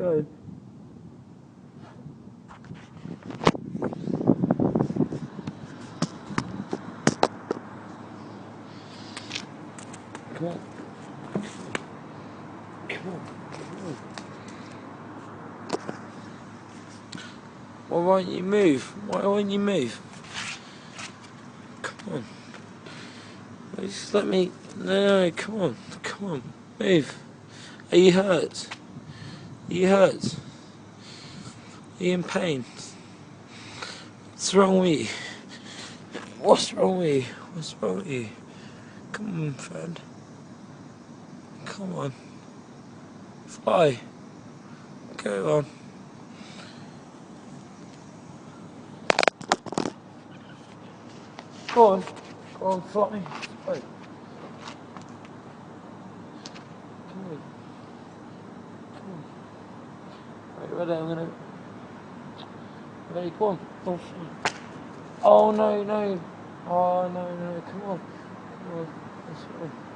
Go. Come on. Come on. Come on. Why won't you move? Why won't you move? Come on. Just let me... No, come on. Come on. Move. Are you hurt? Are you hurt? Are you in pain? What's wrong with you? What's wrong with you? What's wrong with you? Come on, friend. Come on. Fly. Go on. Go on. Go on, fly. Fly. Come on. Come on. Right, ready, I'm gonna... Ready, go on. Go on, fly. Oh, no, no. Oh, no, no, come on. Come on. That's right.